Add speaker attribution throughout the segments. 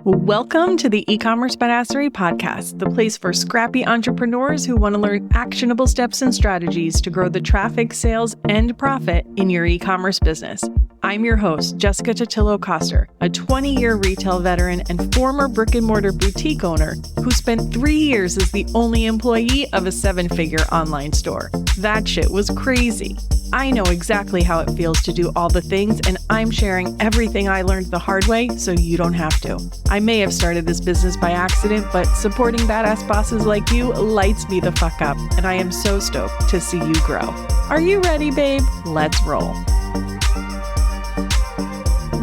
Speaker 1: Welcome to the eCommerce Badassery Podcast, the place for scrappy entrepreneurs who want to learn actionable steps and strategies to grow the traffic, sales, and profit in your e-commerce business. I'm your host, Jessica Totillo-Coster, a 20-year retail veteran and former brick-and-mortar boutique owner who spent 3 years as the only employee of a 7-figure online store. That shit was crazy. I know exactly how it feels to do all the things, and I'm sharing everything I learned the hard way so you don't have to. I may have started this business by accident, but supporting badass bosses like you lights me the fuck up, and I am so stoked to see you grow. Are you ready, babe? Let's roll.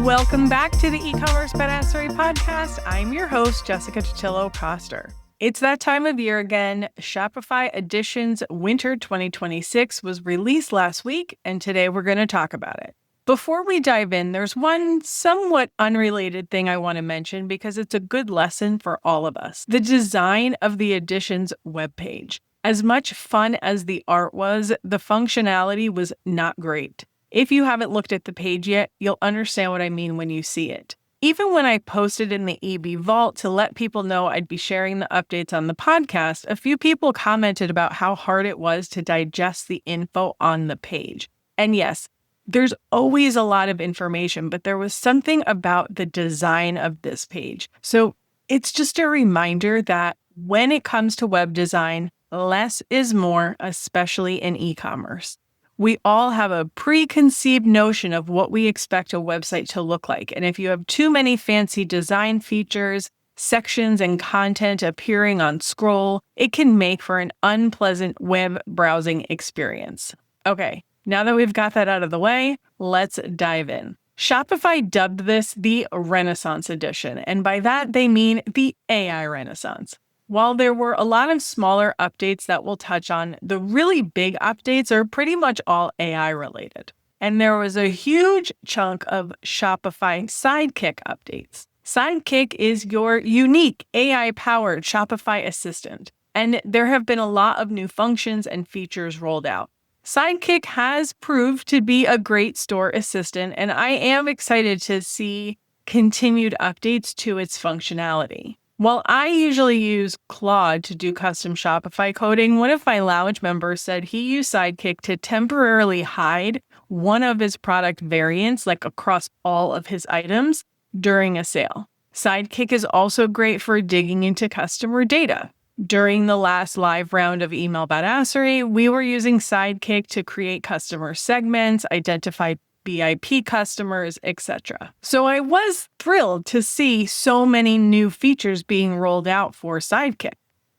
Speaker 1: Welcome back to the eCommerce Badassery Podcast. I'm your host, Jessica Totillo-Coster. It's that time of year again. Shopify Editions Winter 2026 was released last week, and today we're going to talk about it. Before we dive in, there's one somewhat unrelated thing I want to mention because it's a good lesson for all of us. The design of the Editions webpage. As much fun as the art was, the functionality was not great. If you haven't looked at the page yet, you'll understand what I mean when you see it. Even when I posted in the EB Vault to let people know I'd be sharing the updates on the podcast, a few people commented about how hard it was to digest the info on the page. And yes, there's always a lot of information, but there was something about the design of this page. So it's just a reminder that when it comes to web design, less is more, especially in e-commerce. We all have a preconceived notion of what we expect a website to look like. And if you have too many fancy design features, sections, and content appearing on scroll, it can make for an unpleasant web browsing experience. Okay, now that we've got that out of the way, let's dive in. Shopify dubbed this the Renaissance Edition, and by that they mean the AI Renaissance. While there were a lot of smaller updates that we'll touch on, the really big updates are pretty much all AI related. And there was a huge chunk of Shopify Sidekick updates. Sidekick is your unique AI-powered Shopify assistant, and there have been a lot of new functions and features rolled out. Sidekick has proved to be a great store assistant, and I am excited to see continued updates to its functionality. While I usually use Claude to do custom Shopify coding, one of my lounge members said he used Sidekick to temporarily hide one of his product variants, like across all of his items, during a sale. Sidekick is also great for digging into customer data. During the last live round of Email Badassery, we were using Sidekick to create customer segments, identify VIP customers, etc. So I was thrilled to see so many new features being rolled out for Sidekick.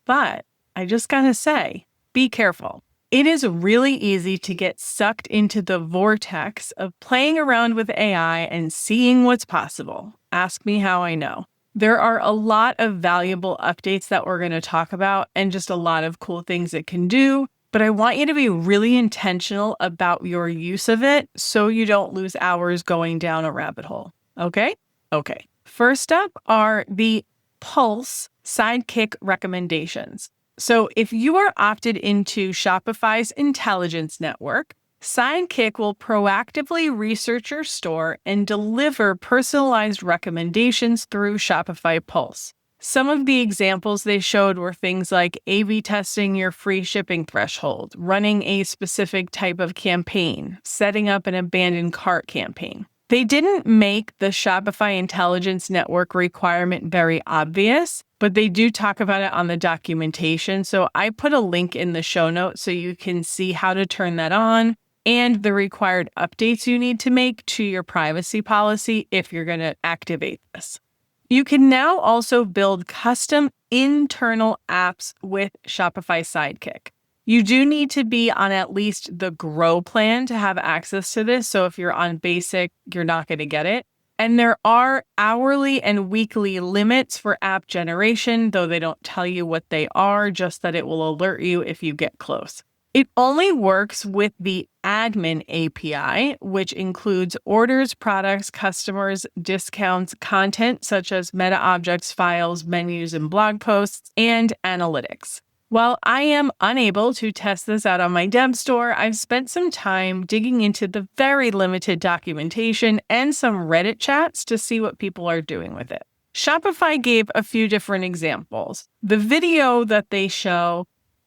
Speaker 1: But I just gotta say, be careful. It is really easy to get sucked into the vortex of playing around with AI and seeing what's possible. Ask me how I know. There are a lot of valuable updates that we're going to talk about and just a lot of cool things it can do. But I want you to be really intentional about your use of it so you don't lose hours going down a rabbit hole. Okay? Okay. First up are the Pulse Sidekick recommendations. So if you are opted into Shopify's intelligence network, Sidekick will proactively research your store and deliver personalized recommendations through Shopify Pulse. Some of the examples they showed were things like A/B testing your free shipping threshold, running a specific type of campaign, setting up an abandoned cart campaign. They didn't make the Shopify Intelligence Network requirement very obvious, but they do talk about it on the documentation. So I put a link in the show notes so you can see how to turn that on and the required updates you need to make to your privacy policy if you're going to activate this. You can now also build custom internal apps with Shopify Sidekick. You do need to be on at least the Grow plan to have access to this. So if you're on Basic, you're not going to get it. And there are hourly and weekly limits for app generation, though they don't tell you what they are, just that it will alert you if you get close. It only works with the admin API, which includes orders, products, customers, discounts, content such as meta objects, files, menus, and blog posts, and analytics. While I am unable to test this out on my dev store, I've spent some time digging into the very limited documentation and some Reddit chats to see what people are doing with it. Shopify gave a few different examples. The video that they show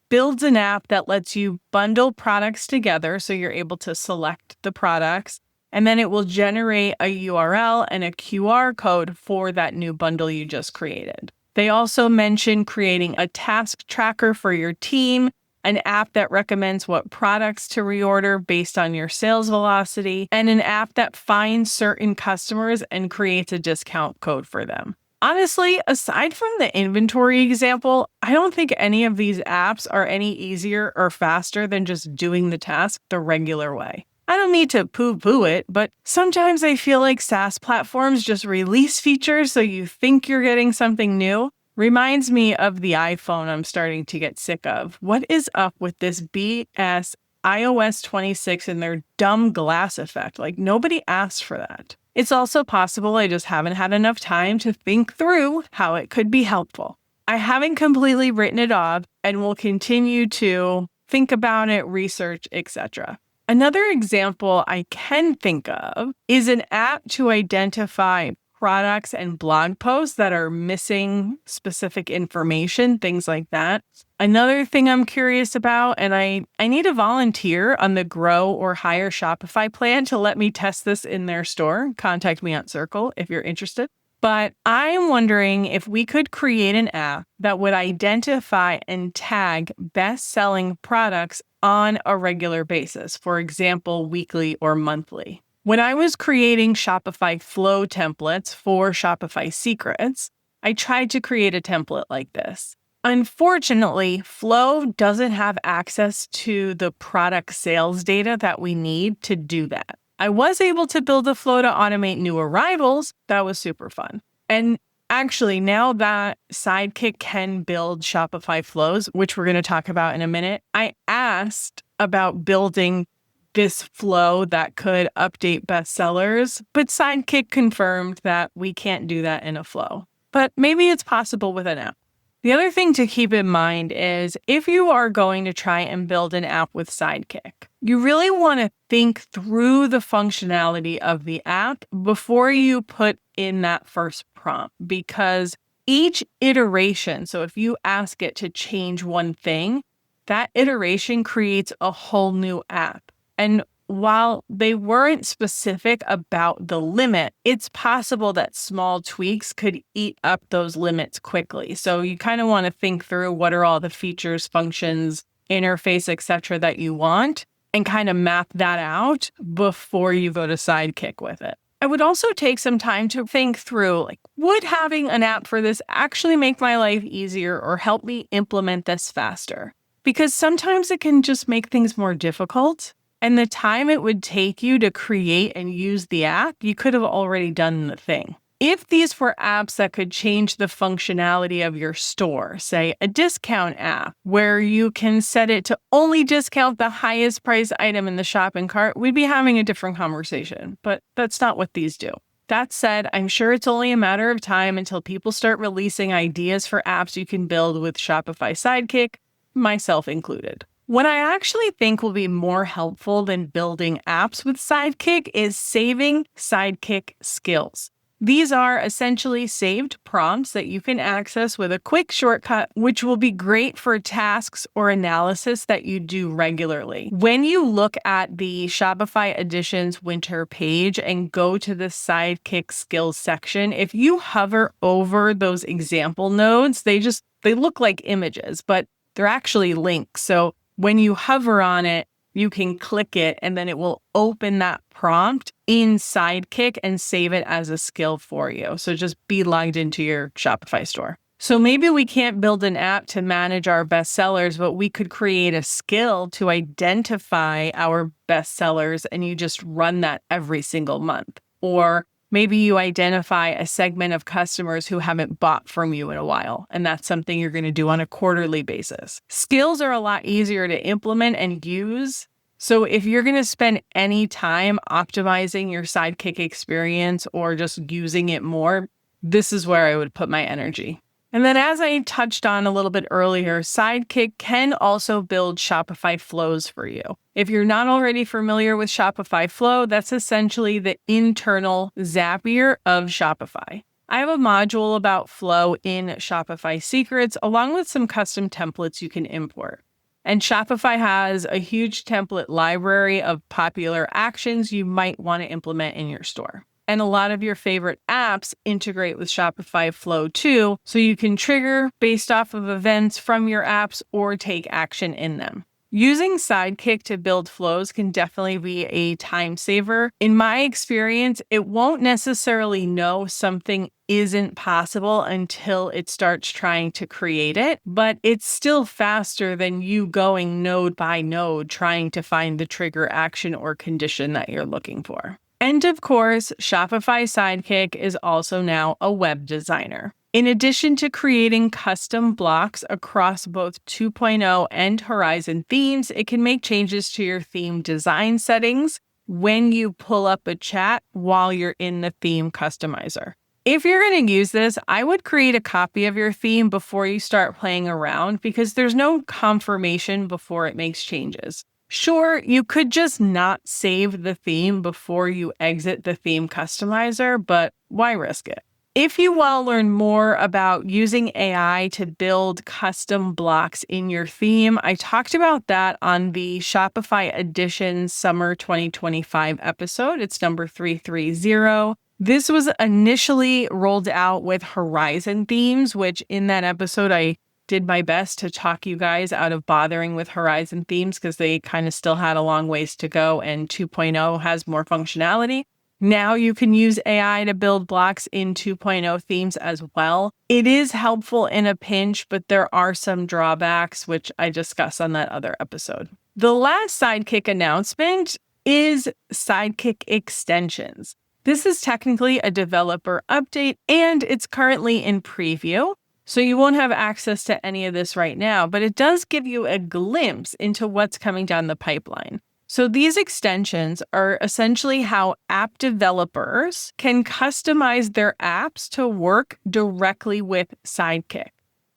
Speaker 1: builds an app that lets you bundle products together so you're able to select the products, and then it will generate a URL and a QR code for that new bundle you just created. They also mentioned creating a task tracker for your team, an app that recommends what products to reorder based on your sales velocity, and an app that finds certain customers and creates a discount code for them. Honestly, aside from the inventory example, I don't think any of these apps are any easier or faster than just doing the task the regular way. I don't need to poo-poo it, but sometimes I feel like SaaS platforms just release features so you think you're getting something new. Reminds me of the iPhone I'm starting to get sick of. What is up with this BS iOS 26 and their dumb glass effect? Like, nobody asked for that. It's also possible I just haven't had enough time to think through how it could be helpful. I haven't completely written it off and will continue to think about it, research, etc. Another example I can think of is an app to identify products and blog posts that are missing specific information, things like that. Another thing I'm curious about, and I need a volunteer on the Grow or Hire Shopify plan to let me test this in their store. Contact me on Circle if you're interested. But I'm wondering if we could create an app that would identify and tag best-selling products on a regular basis, for example, weekly or monthly. When I was creating Shopify Flow templates for Shopify Secrets, I tried to create a template like this. Unfortunately, Flow doesn't have access to the product sales data that we need to do that. I was able to build a flow to automate new arrivals. That was super fun. And actually, now that Sidekick can build Shopify flows, which we're going to talk about in a minute, I asked about building this flow that could update bestsellers, but Sidekick confirmed that we can't do that in a flow. But maybe it's possible with an app. The other thing to keep in mind is if you are going to try and build an app with Sidekick, you really want to think through the functionality of the app before you put in that first prompt, because each iteration, so if you ask it to change one thing, that iteration creates a whole new app. And while they weren't specific about the limit, it's possible that small tweaks could eat up those limits quickly. So you kind of want to think through what are all the features, functions, interface, etc. that you want, and kind of map that out before you go to Sidekick with it. I would also take some time to think through, would having an app for this actually make my life easier or help me implement this faster? Because sometimes it can just make things more difficult. And the time it would take you to create and use the app, you could have already done the thing. If these were apps that could change the functionality of your store, say a discount app where you can set it to only discount the highest price item in the shopping cart, we'd be having a different conversation. But that's not what these do. That said, I'm sure it's only a matter of time until people start releasing ideas for apps you can build with Shopify Sidekick, myself included. What I actually think will be more helpful than building apps with Sidekick is saving Sidekick Skills. These are essentially saved prompts that you can access with a quick shortcut, which will be great for tasks or analysis that you do regularly. When you look at the Shopify Editions winter page and go to the Sidekick Skills section, if you hover over those example nodes, they look like images, but they're actually links. So when you hover on it, you can click it and then it will open that prompt in Sidekick and save it as a skill for you. So just be logged into your Shopify store. So maybe we can't build an app to manage our bestsellers, but we could create a skill to identify our bestsellers and you just run that every single month. Or maybe you identify a segment of customers who haven't bought from you in a while, and that's something you're going to do on a quarterly basis. Skills are a lot easier to implement and use. So if you're going to spend any time optimizing your Sidekick experience or just using it more, this is where I would put my energy. And then as I touched on a little bit earlier, Sidekick can also build Shopify flows for you. If you're not already familiar with Shopify Flow, that's essentially the internal Zapier of Shopify. I have a module about flow in Shopify Secrets, along with some custom templates you can import. And Shopify has a huge template library of popular actions you might want to implement in your store. And a lot of your favorite apps integrate with Shopify Flow too, so you can trigger based off of events from your apps or take action in them. Using Sidekick to build flows can definitely be a time saver. In my experience, it won't necessarily know something isn't possible until it starts trying to create it, but it's still faster than you going node by node trying to find the trigger action or condition that you're looking for. And of course, Shopify Sidekick is also now a web designer. In addition to creating custom blocks across both 2.0 and Horizon themes, it can make changes to your theme design settings when you pull up a chat while you're in the theme customizer. If you're going to use this, I would create a copy of your theme before you start playing around because there's no confirmation before it makes changes. Sure, you could just not save the theme before you exit the theme customizer, but why risk it? If you want to learn more about using AI to build custom blocks in your theme, I talked about that on the Shopify Editions Summer 2025 episode. It's number 330. This was initially rolled out with Horizon themes, which in that episode, I did my best to talk you guys out of bothering with Horizon themes because they kind of still had a long ways to go and 2.0 has more functionality. Now you can use AI to build blocks in 2.0 themes as well. It is helpful in a pinch, but there are some drawbacks, which I discuss on that other episode. The last Sidekick announcement is Sidekick Extensions. This is technically a developer update, and it's currently in preview. So you won't have access to any of this right now, but it does give you a glimpse into what's coming down the pipeline. So these extensions are essentially how app developers can customize their apps to work directly with Sidekick.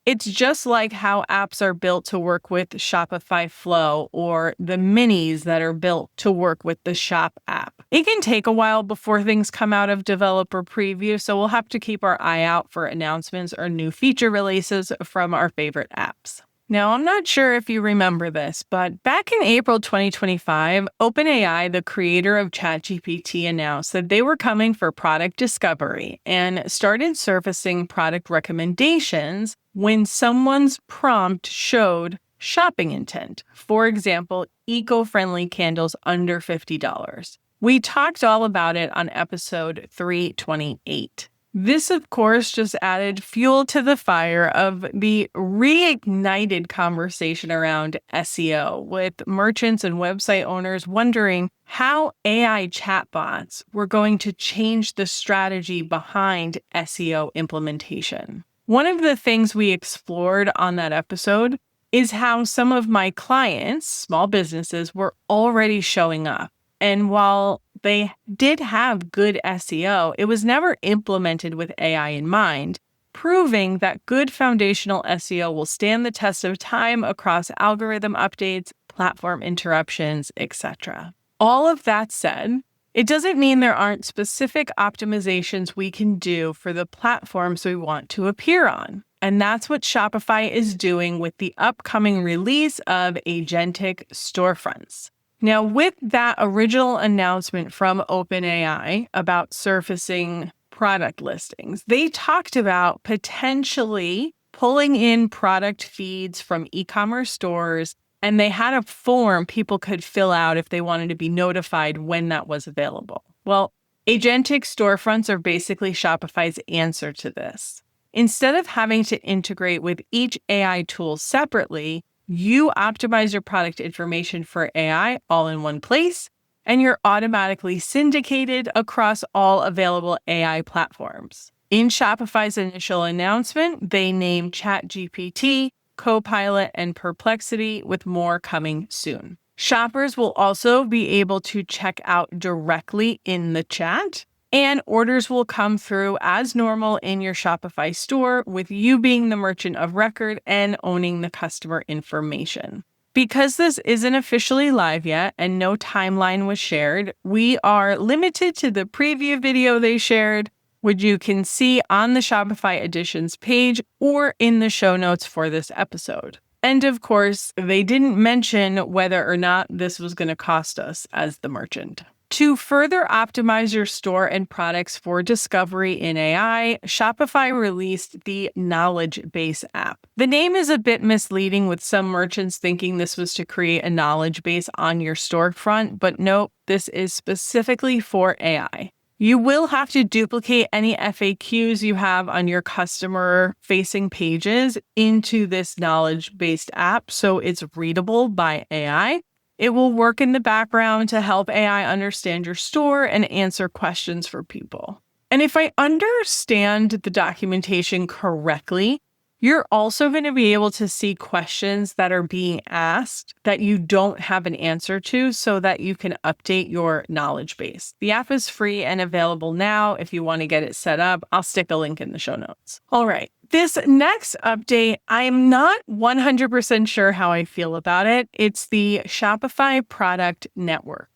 Speaker 1: It's just like how apps are built to work with Shopify Flow or the minis that are built to work with the Shop app. It can take a while before things come out of developer preview, so we'll have to keep our eye out for announcements or new feature releases from our favorite apps. Now, I'm not sure if you remember this, but back in April 2025, OpenAI, the creator of ChatGPT, announced that they were coming for product discovery and started surfacing product recommendations when someone's prompt showed shopping intent. For example, eco-friendly candles under $50. We talked all about it on episode 328. This, of course, just added fuel to the fire of the reignited conversation around SEO, with merchants and website owners wondering how AI chatbots were going to change the strategy behind SEO implementation. One of the things we explored on that episode is how some of my clients, small businesses, were already showing up. And while they did have good SEO, it was never implemented with AI in mind, proving that good foundational SEO will stand the test of time across algorithm updates, platform interruptions, etc. All of that said, it doesn't mean there aren't specific optimizations we can do for the platforms we want to appear on. And that's what Shopify is doing with the upcoming release of agentic storefronts. Now, with that original announcement from OpenAI about surfacing product listings, they talked about potentially pulling in product feeds from e-commerce stores, and they had a form people could fill out if they wanted to be notified when that was available. Well, agentic storefronts are basically Shopify's answer to this. Instead of having to integrate with each AI tool separately, you optimize your product information for AI all in one place, and you're automatically syndicated across all available AI platforms. In Shopify's initial announcement, they named ChatGPT, Copilot, and Perplexity, with more coming soon. Shoppers will also be able to check out directly in the chat, and orders will come through as normal in your Shopify store, with you being the merchant of record and owning the customer information. Because this isn't officially live yet and no timeline was shared, we are limited to the preview video they shared. which you can see on the Shopify Editions page or in the show notes for this episode. And of course, they didn't mention whether or not this was going to cost us as the merchant. To further optimize your store and products for discovery in AI, Shopify released the Knowledge Base app. The name is a bit misleading, with some merchants thinking this was to create a knowledge base on your storefront, but nope, this is specifically for AI. You will have to duplicate any FAQs you have on your customer-facing pages into this knowledge-based app so it's readable by AI. It will work in the background to help AI understand your store and answer questions for people. And if I understand the documentation correctly, you're also going to be able to see questions that are being asked that you don't have an answer to so that you can update your knowledge base. The app is free and available now. If you want to get it set up, I'll stick a link in the show notes. All right. This next update, I'm not 100% sure how I feel about it. It's the Shopify Product Network.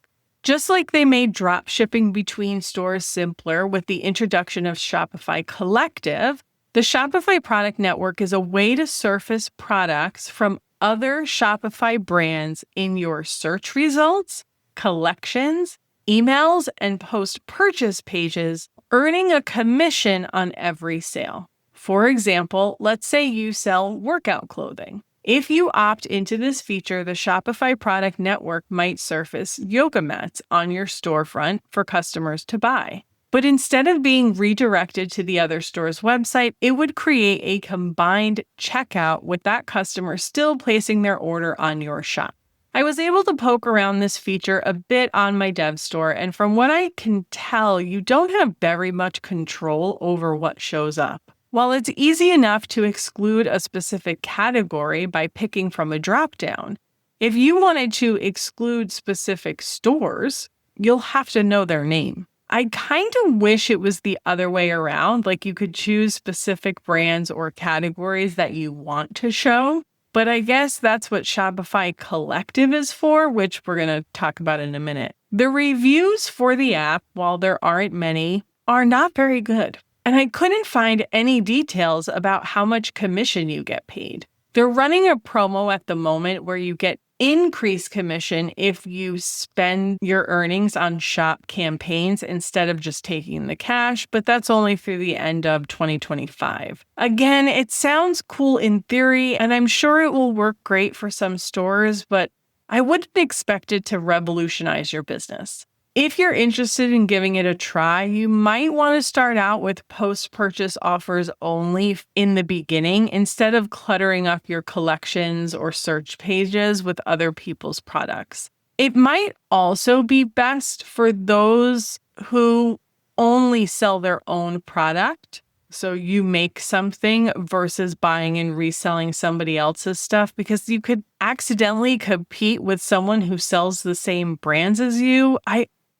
Speaker 1: Just like they made drop shipping between stores simpler with the introduction of Shopify Collective, the Shopify Product Network is a way to surface products from other Shopify brands in your search results, collections, emails, and post-purchase pages, earning a commission on every sale. For example, let's say you sell workout clothing. If you opt into this feature, the Shopify Product Network might surface yoga mats on your storefront for customers to buy. But instead of being redirected to the other store's website, it would create a combined checkout with that customer still placing their order on your shop. I was able to poke around this feature a bit on my dev store, and from what I can tell, you don't have very much control over what shows up. While it's easy enough to exclude a specific category by picking from a dropdown, if you wanted to exclude specific stores, you'll have to know their name. I kind of wish it was the other way around, like you could choose specific brands or categories that you want to show. But I guess that's what Shopify Collective is for, which we're going to talk about in a minute. The reviews for the app, while there aren't many, are not very good. And I couldn't find any details about how much commission you get paid. They're running a promo at the moment where you get increased commission if you spend your earnings on shop campaigns instead of just taking the cash, but that's only through the end of 2025. Again, it sounds cool in theory, and I'm sure it will work great for some stores, but I wouldn't expect it to revolutionize your business. If you're interested in giving it a try, you might want to start out with post-purchase offers only in the beginning instead of cluttering up your collections or search pages with other people's products. It might also be best for those who only sell their own product. So you make something versus buying and reselling somebody else's stuff, because you could accidentally compete with someone who sells the same brands as you.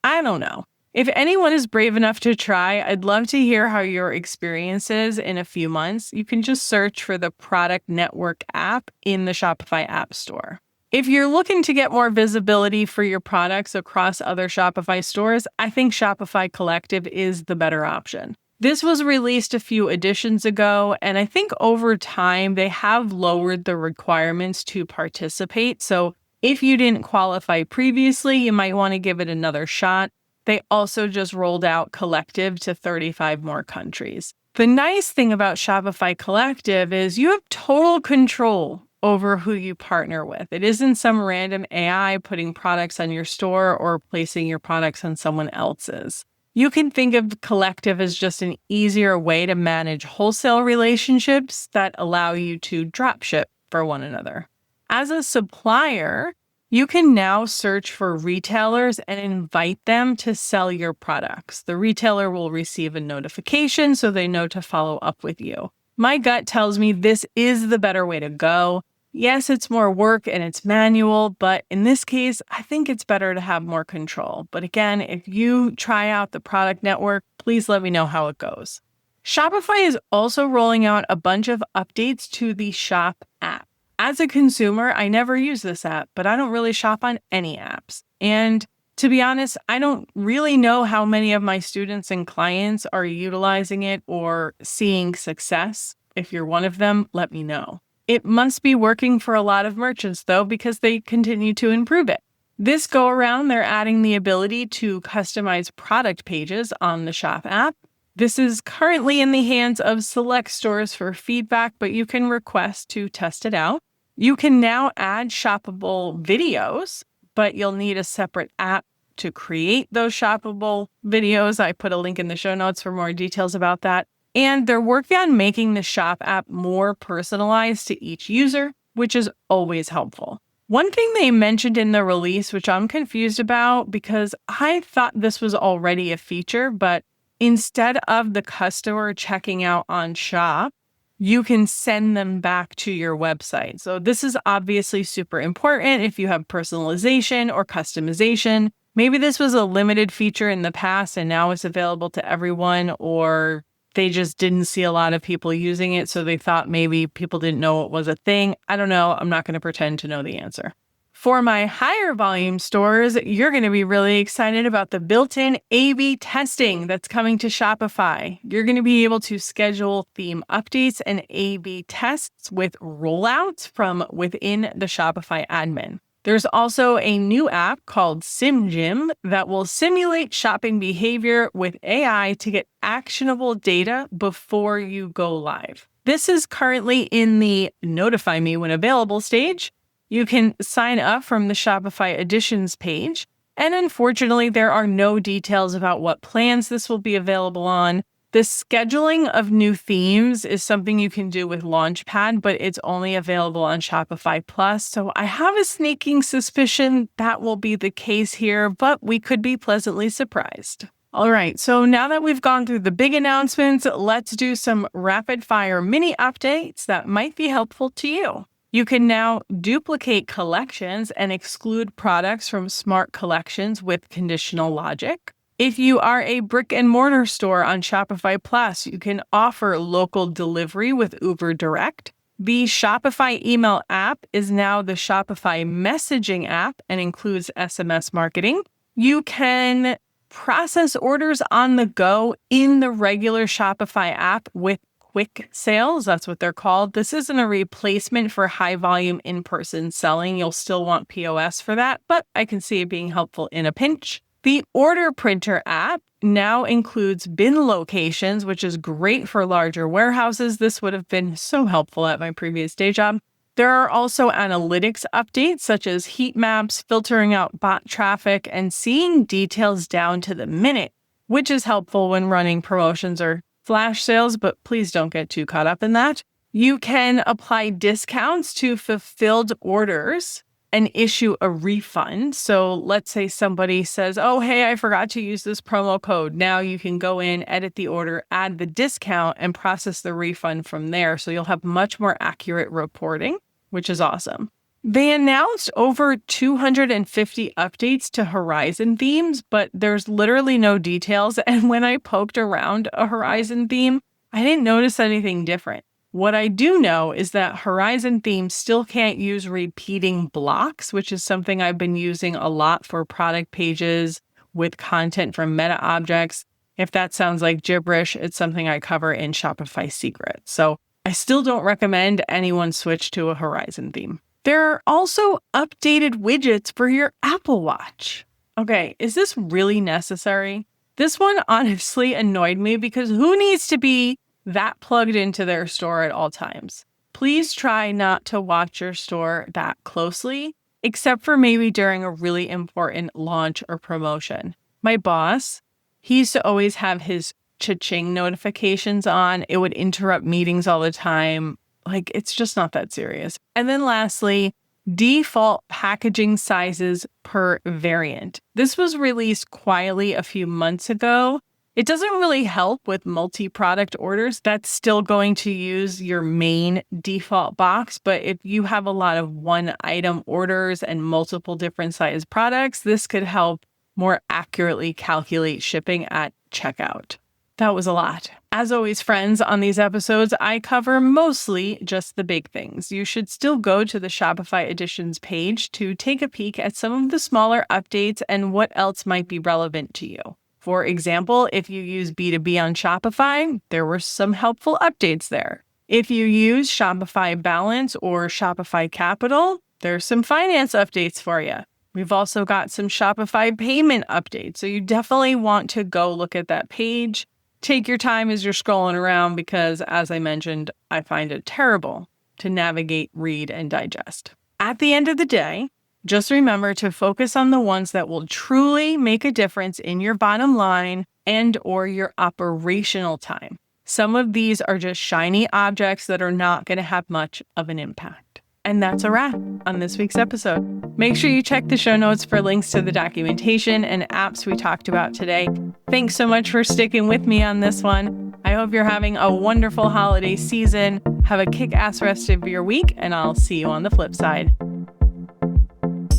Speaker 1: I don't know. If anyone is brave enough to try, I'd love to hear how your experience is in a few months. You can just search for the Product Network app in the Shopify App Store. If you're looking to get more visibility for your products across other Shopify stores, I think Shopify Collective is the better option. This was released a few editions ago, and I think over time they have lowered the requirements to participate. So if you didn't qualify previously, you might want to give it another shot. They also just rolled out Collective to 35 more countries. The nice thing about Shopify Collective is you have total control over who you partner with. It isn't some random AI putting products on your store or placing your products on someone else's. You can think of Collective as just an easier way to manage wholesale relationships that allow you to drop ship for one another. As a supplier, you can now search for retailers and invite them to sell your products. The retailer will receive a notification so they know to follow up with you. My gut tells me this is the better way to go. Yes, it's more work and it's manual, but in this case, I think it's better to have more control. But again, if you try out the product network, please let me know how it goes. Shopify is also rolling out a bunch of updates to the Shop app. As a consumer, I never use this app, but I don't really shop on any apps. And To be honest, I don't really know how many of my students and clients are utilizing it or seeing success. If you're one of them, let me know. It must be working for a lot of merchants, though, because they continue to improve it. This go around, they're adding the ability to customize product pages on the Shop app. This is currently in the hands of select stores for feedback, but you can request to test it out. You can now add shoppable videos, but you'll need a separate app to create those shoppable videos. I put a link in the show notes for more details about that. And they're working on making the Shop app more personalized to each user, which is always helpful. One thing they mentioned in the release, which I'm confused about because I thought this was already a feature, but instead of the customer checking out on Shop, you can send them back to your website. So this is obviously super important if you have personalization or customization. Maybe this was a limited feature in the past and now it's available to everyone, or they just didn't see a lot of people using it, so they thought maybe people didn't know it was a thing. I don't know. I'm not going to pretend to know the answer. For my higher volume stores, you're going to be really excited about the built-in A/B testing that's coming to Shopify. You're going to be able to schedule theme updates and A/B tests with rollouts from within the Shopify admin. There's also a new app called SimGym that will simulate shopping behavior with AI to get actionable data before you go live. This is currently in the notify me when available stage. You can sign up from the Shopify Editions page. And unfortunately, there are no details about what plans this will be available on. The scheduling of new themes is something you can do with Launchpad, but it's only available on Shopify Plus. So I have a sneaking suspicion that will be the case here, but we could be pleasantly surprised. All right, so now that we've gone through the big announcements, let's do some rapid fire mini updates that might be helpful to you. You can now duplicate collections and exclude products from smart collections with conditional logic. If you are a brick and mortar store on Shopify Plus, you can offer local delivery with Uber Direct. The Shopify email app is now the Shopify messaging app and includes SMS marketing. You can process orders on the go in the regular Shopify app with quick sales. That's what they're called. This isn't a replacement for high volume in-person selling. You'll still want POS for that, but I can see it being helpful in a pinch. The Order Printer app now includes bin locations, which is great for larger warehouses. This would have been so helpful at my previous day job. There are also analytics updates such as heat maps, filtering out bot traffic, and seeing details down to the minute, which is helpful when running promotions or flash sales, but please don't get too caught up in that. You can apply discounts to fulfilled orders and issue a refund. So let's say somebody says, oh, hey, I forgot to use this promo code. Now you can go in, edit the order, add the discount, and process the refund from there. So you'll have much more accurate reporting, which is awesome. They announced over 250 updates to Horizon themes, but there's literally no details. And when I poked around a Horizon theme, I didn't notice anything different. What I do know is that Horizon themes still can't use repeating blocks, which is something I've been using a lot for product pages with content from meta objects. If that sounds like gibberish, it's something I cover in Shopify Secrets. So I still don't recommend anyone switch to a Horizon theme. There are also updated widgets for your Apple Watch. Okay, is this really necessary? This one honestly annoyed me because who needs to be that plugged into their store at all times? Please try not to watch your store that closely, except for maybe during a really important launch or promotion. My boss, he used to always have his cha-ching notifications on. It would interrupt meetings all the time. Like, it's just not that serious. And then lastly, default packaging sizes per variant. This was released quietly a few months ago. It doesn't really help with multi-product orders. That's still going to use your main default box. But if you have a lot of one-item orders and multiple different size products, this could help more accurately calculate shipping at checkout. That was a lot. As always, friends, on these episodes, I cover mostly just the big things. You should still go to the Shopify Editions page to take a peek at some of the smaller updates and what else might be relevant to you. For example, if you use B2B on Shopify, there were some helpful updates there. If you use Shopify Balance or Shopify Capital, there's some finance updates for you. We've also got some Shopify payment updates, so you definitely want to go look at that page. Take your time as you're scrolling around because, as I mentioned, I find it terrible to navigate, read, and digest. At the end of the day, just remember to focus on the ones that will truly make a difference in your bottom line and or your operational time. Some of these are just shiny objects that are not going to have much of an impact. And that's a wrap on this week's episode. Make sure you check the show notes for links to the documentation and apps we talked about today. Thanks so much for sticking with me on this one. I hope you're having a wonderful holiday season. Have a kick-ass rest of your week, and I'll see you on the flip side.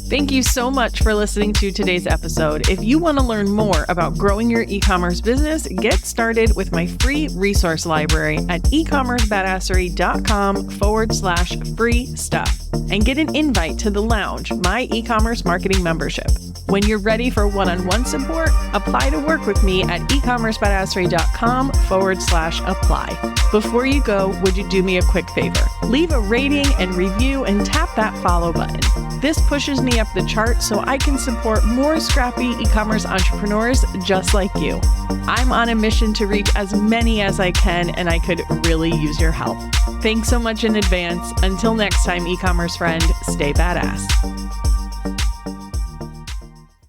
Speaker 1: Thank you so much for listening to today's episode. If you want to learn more about growing your e-commerce business, get started with my free resource library at ecommercebadassery.com/free stuff and get an invite to the Lounge, my e-commerce marketing membership. When you're ready for one-on-one support, apply to work with me at ecommercebadassery.com/apply. Before you go, would you do me a quick favor? Leave a rating and review and tap that follow button. This pushes me up the chart so I can support more scrappy e-commerce entrepreneurs just like you. I'm on a mission to reach as many as I can, and I could really use your help. Thanks so much in advance. Until next time, e-commerce friend, stay badass.